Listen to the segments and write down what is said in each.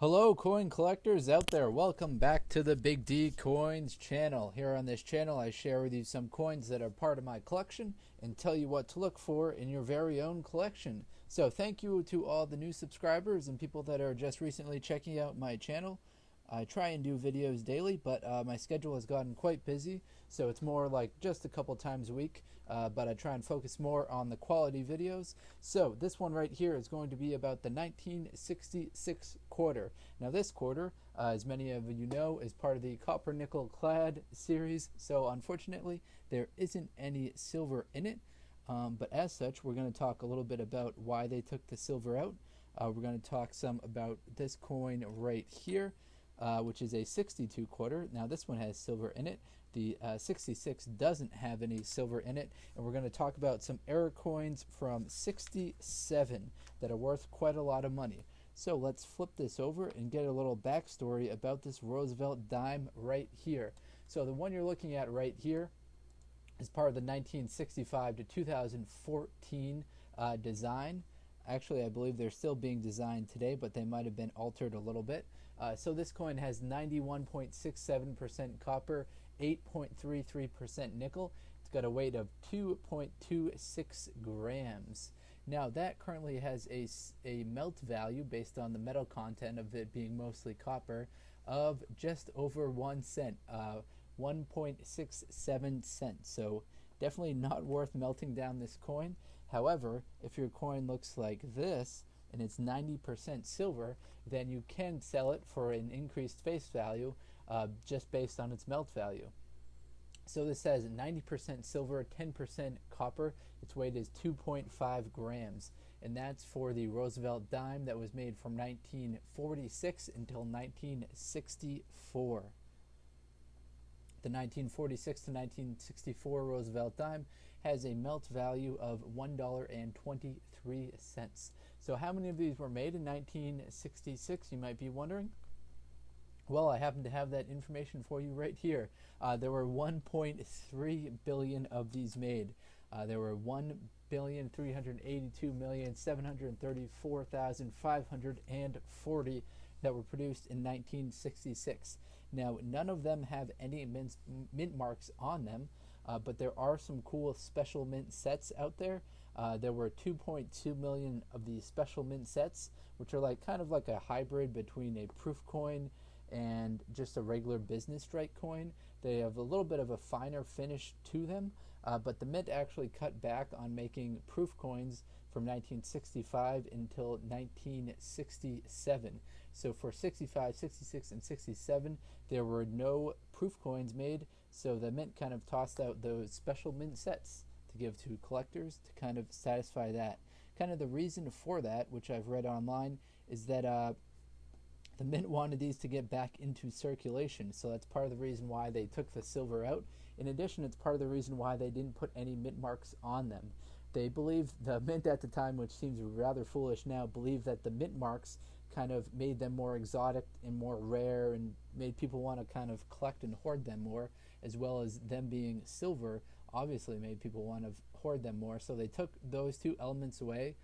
Hello coin collectors out there, welcome back to the BigDCoins channel. Here on this channel I share with you some coins that are part of my collection and tell you what to look for in your very own collection. So thank you to all the new subscribers and people that are just recently checking out my channel. I try and do videos daily, but my schedule has gotten quite busy, so it's more like just a couple times a week, but I try and focus more on the quality videos. So this one right here is going to be about the 1966 quarter. Now this quarter, as many of you know, is part of the copper nickel clad series, so unfortunately there isn't any silver in it, but as such we're going to talk a little bit about why they took the silver out. We're going to talk some about this coin right here, which is a 62 quarter. Now this one has silver in it. The 66 doesn't have any silver in it, and we're going to talk about some error coins from 67 that are worth quite a lot of money. So let's flip this over and get a little backstory about this Roosevelt dime right here. So the one you're looking at right here is part of the 1965 to 2014 design. Actually, I believe they're still being designed today, but they might have been altered a little bit. So this coin has 91.67% copper, 8.33% nickel. It's got a weight of 2.26 grams. Now that currently has a melt value based on the metal content of it being mostly copper of just over 1 cent, 1.67 cents. So definitely not worth melting down this coin. However, if your coin looks like this and it's 90% silver, then you can sell it for an increased face value just based on its melt value. So this says 90% silver, 10% copper. Its weight is 2.5 grams. And that's for the Roosevelt dime that was made from 1946 until 1964. The 1946 to 1964 Roosevelt dime has a melt value of $1.23. So how many of these were made in 1966, you might be wondering? Well, I happen to have that information for you right here. There were 1.3 billion of these made. There were 1,382,734,540 that were produced in 1966. Now, none of them have any mint marks on them, but there are some cool special mint sets out there. There were 2.2 million of these special mint sets, which are kind of like a hybrid between a proof coin and just a regular business strike coin. They have a little bit of a finer finish to them, but the mint actually cut back on making proof coins from 1965 until 1967. So for 65, 66, and 67, there were no proof coins made, so the mint kind of tossed out those special mint sets to give to collectors to kind of satisfy that. Kind of the reason for that, which I've read online, is that the mint wanted these to get back into circulation, so that's part of the reason why they took the silver out. In addition, it's part of the reason why they didn't put any mint marks on them. They believed, the mint at the time, which seems rather foolish now, believed that the mint marks kind of made them more exotic and more rare and made people want to kind of collect and hoard them more, as well as them being silver obviously made people want to hoard them more. So they took those two elements away.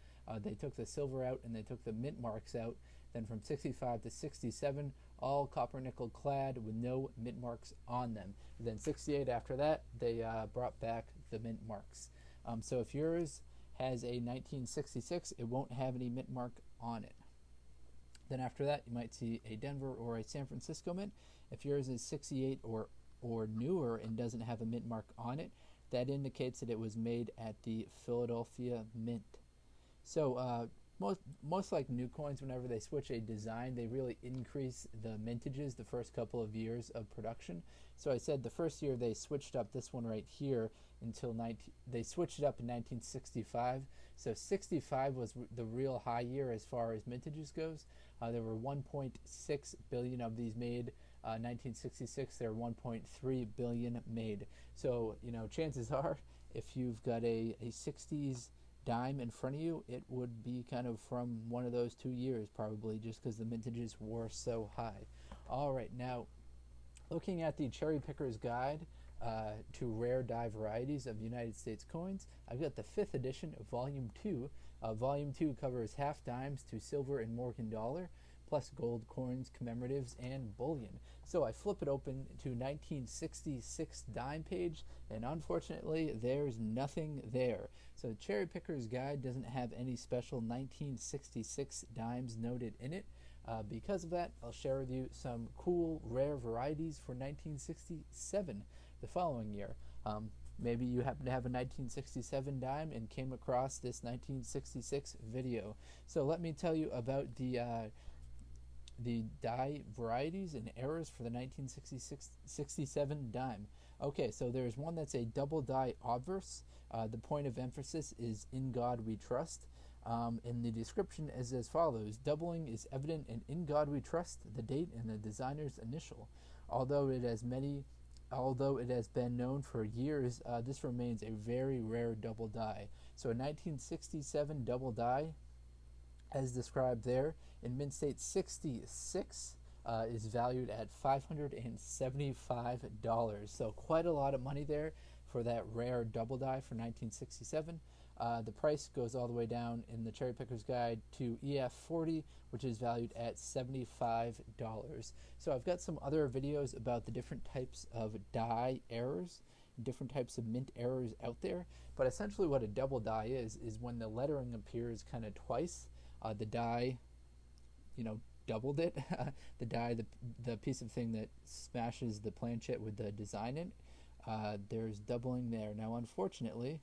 They took the silver out and they took the mint marks out. Then from 65 to 67, all copper nickel clad with no mint marks on them. And then 68, after that, they brought back the mint marks. So if yours has a 1966, it won't have any mint mark on it. Then after that, you might see a Denver or a San Francisco mint. If yours is 68 or newer and doesn't have a mint mark on it, that indicates that it was made at the Philadelphia Mint. So most like new coins, whenever they switch a design, they really increase the mintages the first couple of years of production. So I said the first year they switched up this one right here until they switched it up in 1965. So 65 was the real high year as far as mintages goes. There were 1.6 billion of these made. 1966, there were 1.3 billion made. So chances are, if you've got a 60s dime in front of you, it would be kind of from one of those 2 years probably, just because the mintages were so high. All right, now looking at the Cherry Picker's Guide to Rare Die Varieties of United States Coins, I've got the 5th edition of Volume 2. Volume 2 covers half dimes to silver and Morgan dollar. plus gold coins, commemoratives, and bullion. So I flip it open to 1966 dime page, and unfortunately there's nothing there. So the Cherry Picker's Guide doesn't have any special 1966 dimes noted in it. Because of that, I'll share with you some cool rare varieties for 1967 the following year. Maybe you happen to have a 1967 dime and came across this 1966 video. So let me tell you about the die varieties and errors for the 1967 dime. Okay, so there's one that's a double die obverse. The point of emphasis is "In God We Trust." And the description is as follows: doubling is evident in God We Trust, the date and the designer's initial. Although it has been known for years, this remains a very rare double die. So a 1967 double die, as described there, in mint state 66, is valued at $575. So quite a lot of money there for that rare double die for 1967. The price goes all the way down in the Cherry Picker's Guide to EF40, which is valued at $75. So I've got some other videos about the different types of die errors, different types of mint errors out there. But essentially what a double die is when the lettering appears kind of twice. The die, doubled it. The die, the piece of thing that smashes the planchette with the design in, there's doubling there. Now, unfortunately,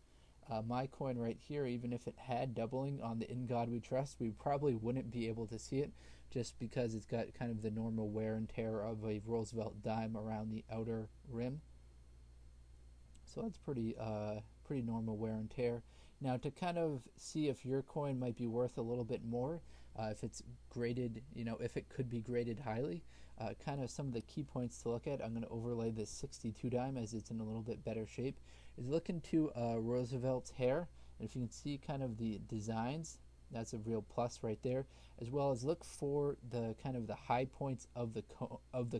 my coin right here, even if it had doubling on the "In God We Trust," we probably wouldn't be able to see it, just because it's got kind of the normal wear and tear of a Roosevelt dime around the outer rim. So that's pretty normal wear and tear. Now, to kind of see if your coin might be worth a little bit more, if it's graded, if it could be graded highly, kind of some of the key points to look at. I'm going to overlay this 62 dime as it's in a little bit better shape. Is look into Roosevelt's hair, and if you can see kind of the designs, that's a real plus right there. As well as look for the kind of the high points of the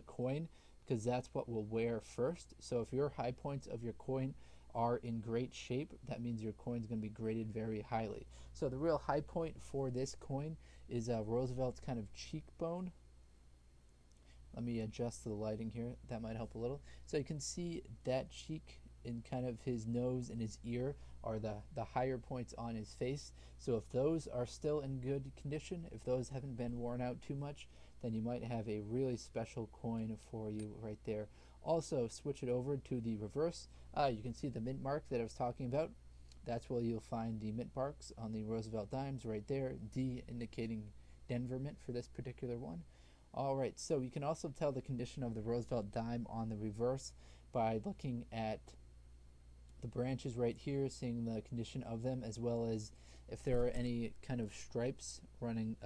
coin, because that's what will wear first. So if your high points of your coin are in great shape, that means your coin's going to be graded very highly. So the real high point for this coin is Roosevelt's kind of cheekbone. Let me adjust the lighting here. That might help a little. So you can see that cheek and kind of his nose and his ear are the higher points on his face. So if those are still in good condition, if those haven't been worn out too much, then you might have a really special coin for you right there. Also, switch it over to the reverse. You can see the mint mark that I was talking about. That's where you'll find the mint marks on the Roosevelt dimes right there. D indicating Denver mint for this particular one. Alright, so you can also tell the condition of the Roosevelt dime on the reverse by looking at the branches right here, seeing the condition of them, as well as if there are any kind of stripes running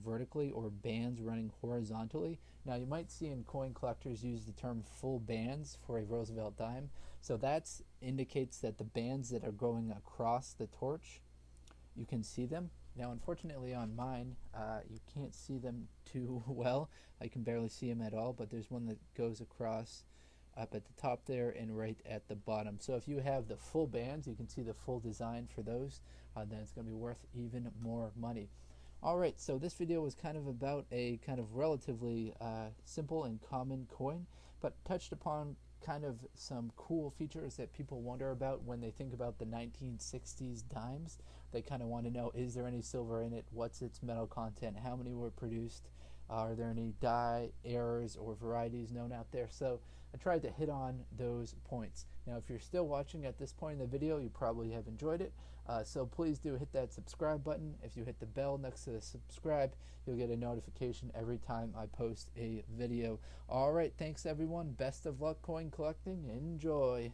vertically or bands running horizontally. Now you might see in coin collectors use the term full bands for a Roosevelt dime. So that indicates that the bands that are going across the torch, you can see them. Now unfortunately on mine, you can't see them too well. I can barely see them at all, but there's one that goes across up at the top there and right at the bottom. So if you have the full bands, you can see the full design for those, then it's going to be worth even more money. Alright, so this video was kind of about a kind of relatively simple and common coin, but touched upon kind of some cool features that people wonder about when they think about the 1960s dimes. They kind of want to know, is there any silver in it? What's its metal content? How many were produced? Are there any die errors or varieties known out there? So I tried to hit on those points. Now if you're still watching at this point in the video, you probably have enjoyed it. So please do hit that subscribe button. If you hit the bell next to the subscribe, you'll get a notification every time I post a video. Alright, thanks everyone. Best of luck coin collecting. Enjoy.